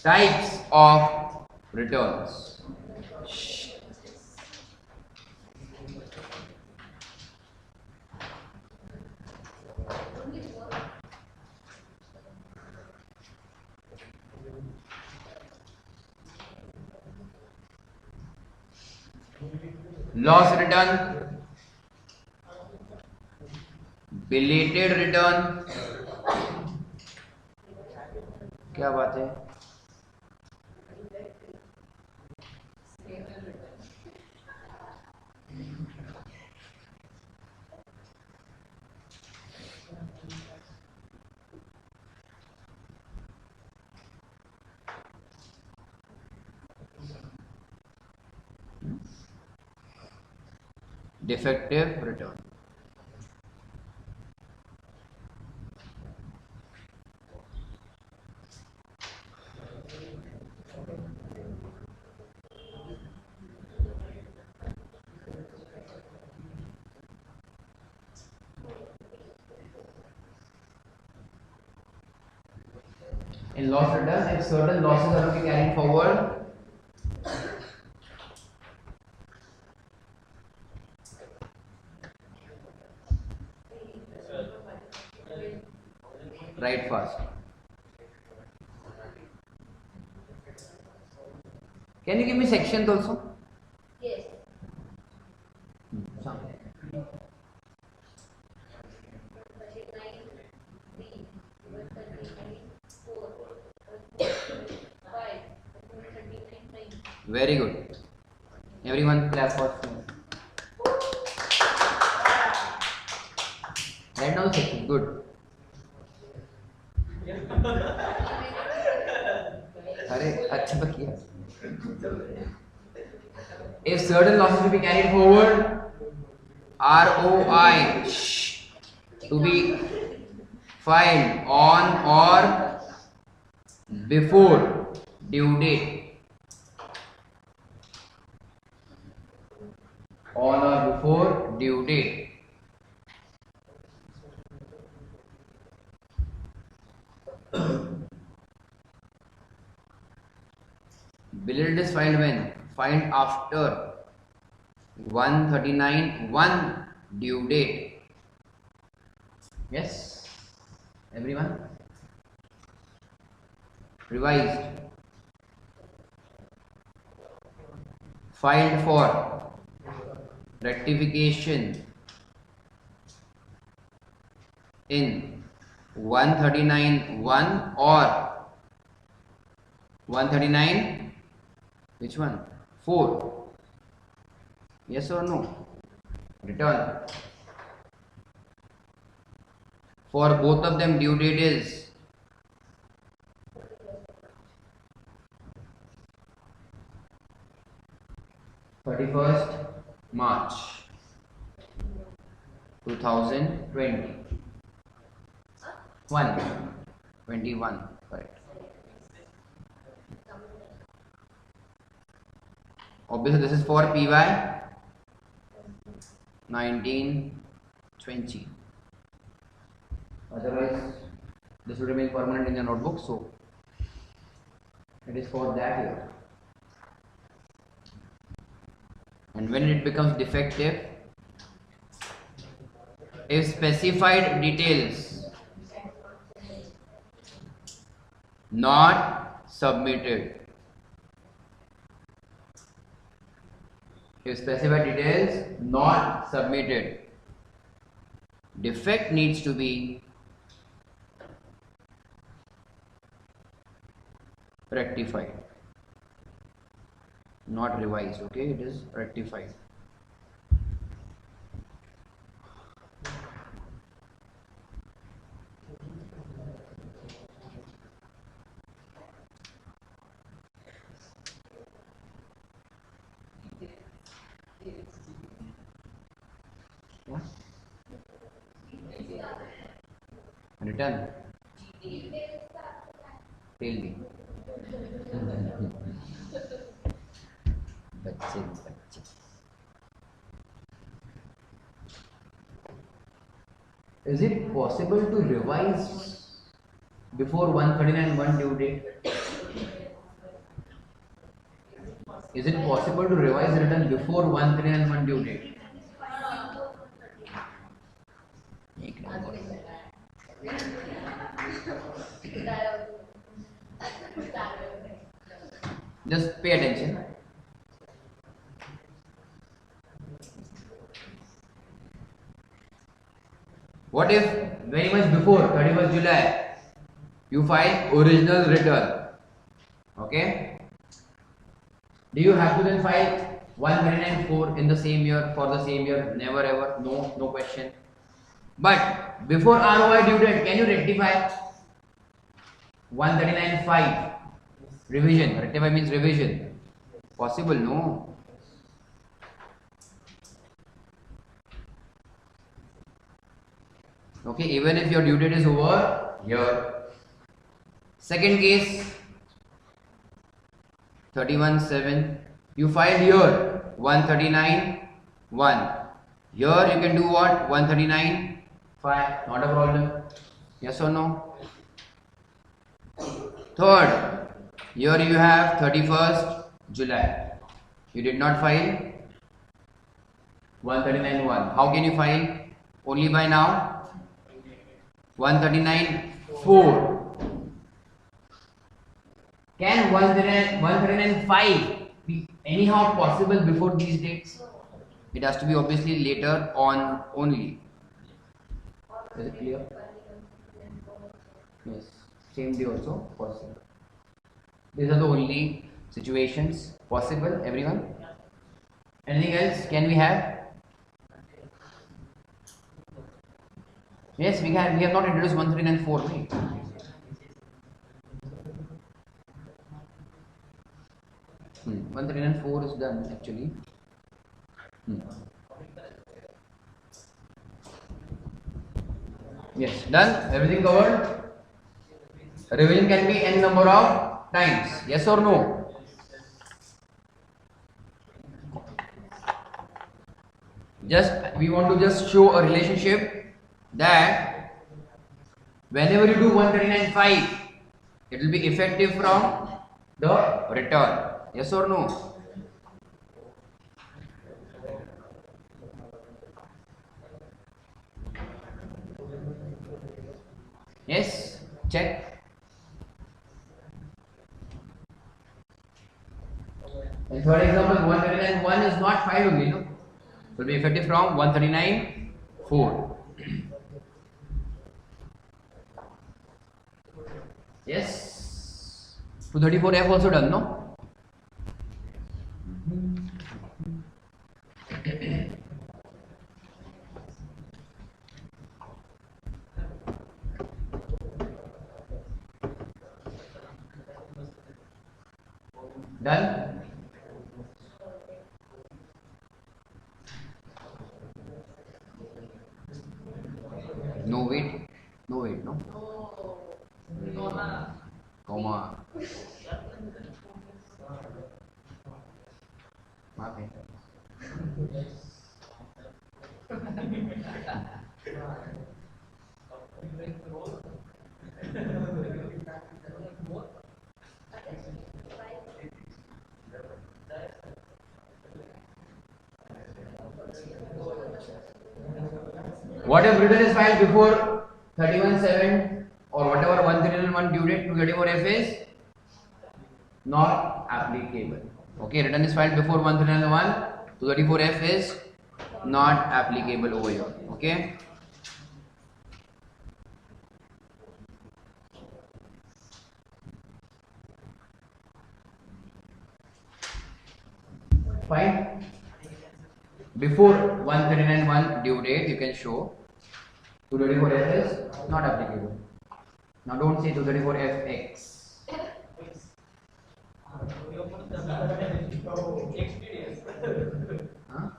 Types of returns. Loss return, belated return, क्या बात है? Defective return. In loss return, if certain losses are to be carried forward, write fast. Can you give me sections also? Yes. Some. 39, 3, 39, 4, 5, 39, 9. Very good. Everyone clap for me. Right now section. Good. अरे अच्छा तो किया. If certain losses to be carried forward, ROI to be filed on or before due date. On or before due date. Billed is filed when? Filed after 139(1) due date. Yes? Everyone? Revised. Filed for rectification in 139(1) or 139 which one? 4. Yes or no? Return. For both of them due date is 31st March 2020. 21, correct. Obviously this is for PY 1920. Otherwise this will remain permanent in your notebook, so it is for that year. And when it becomes defective, if specified details not submitted. If specified details not submitted, defect needs to be rectified, not revised. Okay, it is rectified. Return. Tell me. बच्चे बच्चे. Is it possible to revise before 139 one due date? Is it possible to revise return before 139 one due date? Just pay attention. What if very much before 31st July you file original return? Okay. Do you have to then file 139.4 in the same year for the same year? Never ever. No, no question. But before ROI due date, can you rectify 139.5? Revision. Rectify means revision. Possible? No. Okay, even if your due date is over here. Second case, 31/7. You filed here 139.1. Here you can do what? 139.5. Not a problem. Yes or no? Third, here you have 31st July. You did not file 139.1. How can you file? Only by now? 139.4. Can 139.5 be anyhow possible before these dates? It has to be obviously later on only. Is it clear? Yes. Same day also possible. These are the only situations possible, everyone. Anything else can we have? Yes, we can. We have not introduced 139.4, right? Hmm. 139.4 is done actually. Yes, done. Everything covered. Revision can be n number of times. Yes or no? We want to just show a relationship that whenever you do 139.5, it will be effective from the return. Yes or no? Yes? Check. And third example, 139.1 is not filed only, no? It will be effective from 139.4. Yes. 234F also done, no? Done? No wait. No wait, no? Comma. Okay. What if return is filed before 31/7 or whatever 139 due date 234F is not applicable. Okay, return is filed before 139 234F is not applicable over here. Okay. Fine. Before 139 due date, you can show 234F is not applicable. Now don't say 234FX. Huh?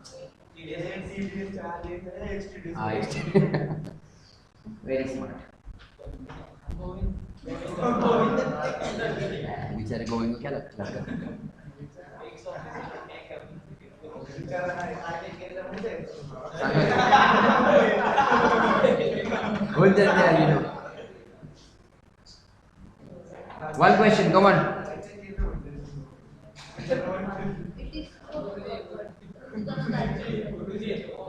Very smart. बेचारे गोविंद को क्या लगता है? Good then, yeah, you know. One question, come on.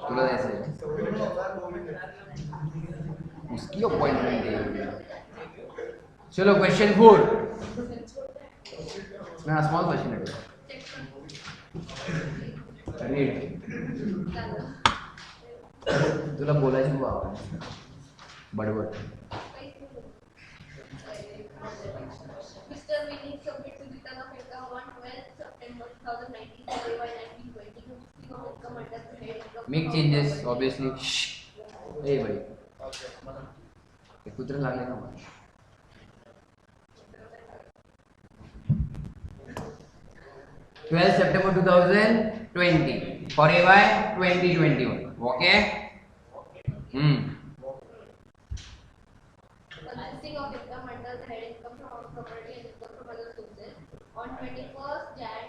तुला ऐसे उसकी appointment है. चलो क्वेश्चन 4. ना स्मॉल क्वेश्चन है. रीड. तुला बोलायचं बाबा बडबड. Mr. Winning submit to return of income on 12th September 2019 for AY 1920 to income under the head of Make changes obviously. Hey भाई कुछ लागले ना. 12 September 2020 for AY 2021. Okay. consisting of income under the head income from property and income from other sources on 21st Jan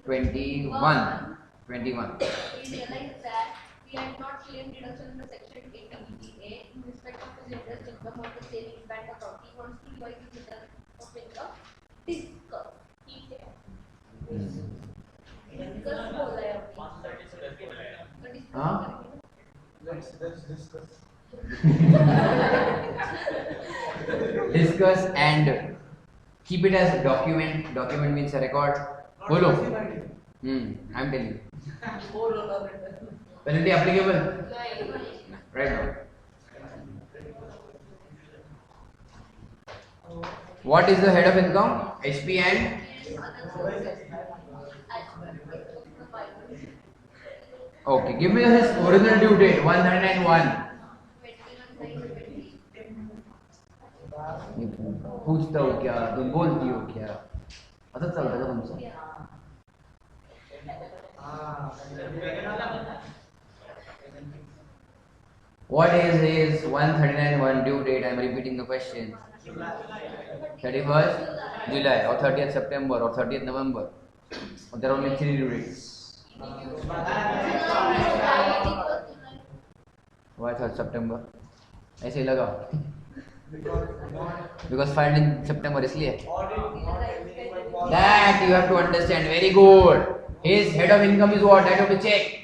21. we realized that we had not claimed deduction under section 80BA in respect of his interest income on the savings bank account. He wants to revise his return of income. Discuss. ठीक है. Discuss बोला है अभी. हाँ? Let's discuss. Discuss and keep it as a document. Document means a record. Bolo. I'm telling you. Penalty applicable? Right now. What is the head of income? HP and? Okay, give me his original due date 101. पूछता हो क्या, तुम बोलती हो क्या, पता चलता है तुमसे. What is his 139 due date? I am repeating the question. 31st July or 30th September or 30th November. Or there are only 3 due dates. Why 3rd September? ऐसे ही लगा. Because filed in September इसलिए. That you have to understand. Very good. His head of income is what? I have to check.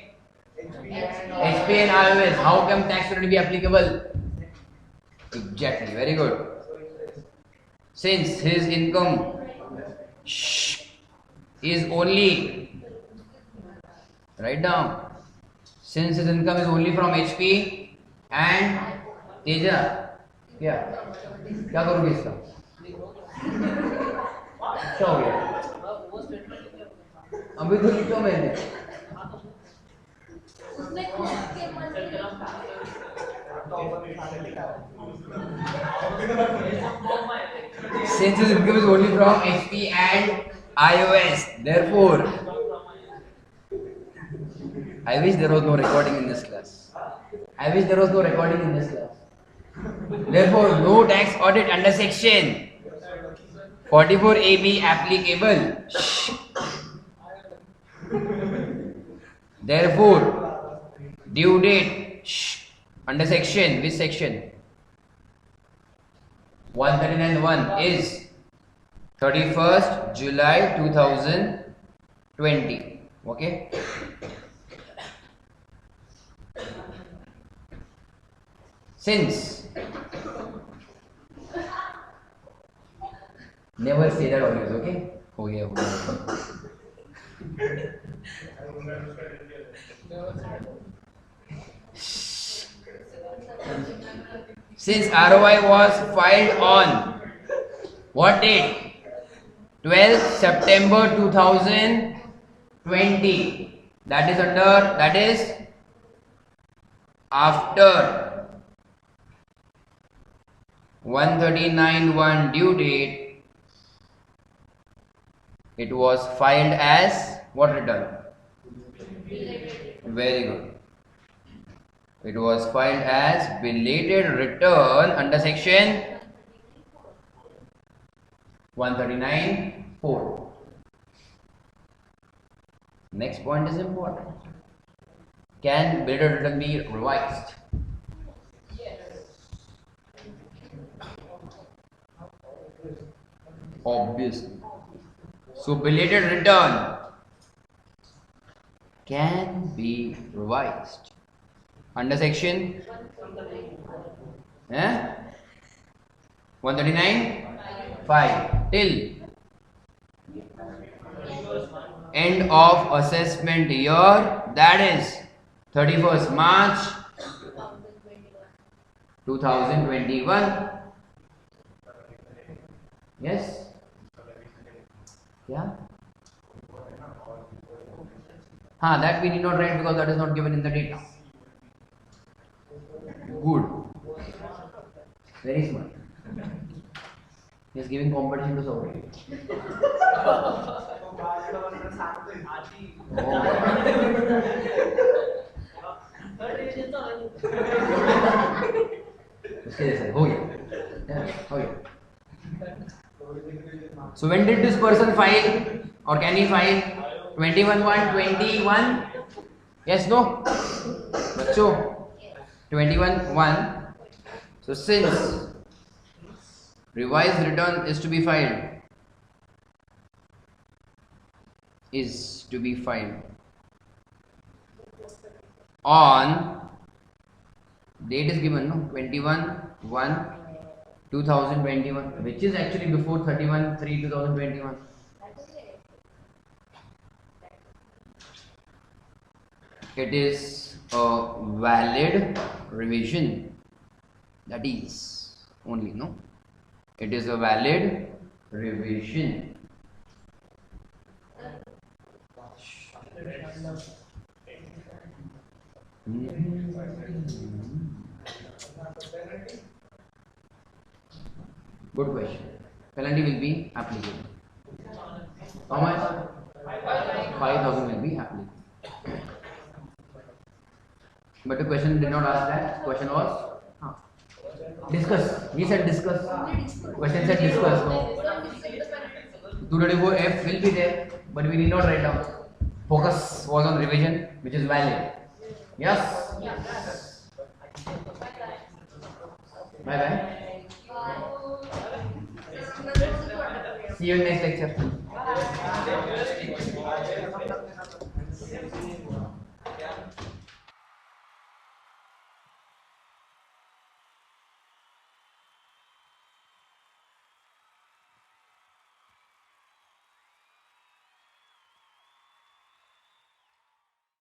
HP and IOS. How come tax will be applicable? Exactly. Very good. Since his income is only, write down. Since his income is only from HP and Teja. क्या क्या करोगे इसका? क्या हो गया? अभी तो लिखा मैंने. Since his income is only from HP and iOS, therefore, I wish there was no recording in this class. Therefore, no tax audit under section 44AB applicable. Therefore, due date under section, which section? 139(1) is 31st July 2020. Okay. Since Never say that always, okay? Oh yeah, oh yeah. Since ROI was filed on what date? 12th September 2020. That is after 139.1 due date. It was filed as what return? Very good. It was filed as belated return under section 139.4. Next point is important. Can belated return be revised? Obviously. So belated return can be revised under section 139.5 till end of assessment year, that is 31st March 2021. Yes? Yeah? That we need not write because that is not given in the data. Good. Very smart. He is giving competition to somebody. So when did this person file or can he file? 21/1/21? Yes, no? So 21/1. So since revised return is to be filed on date is given, no? 21/1/2021, which is actually before 31/3/2021. It is a valid revision. That is only, no? It is a valid revision. Good question. Penalty will be applicable. How much? 5,000 will be applicable. But the question did not ask that. Question was discuss. He said discuss. Question said discuss. No. 234F will be there, but we need not write down. Focus was on revision, which is valid. Yes? Bye bye. See you in next lecture.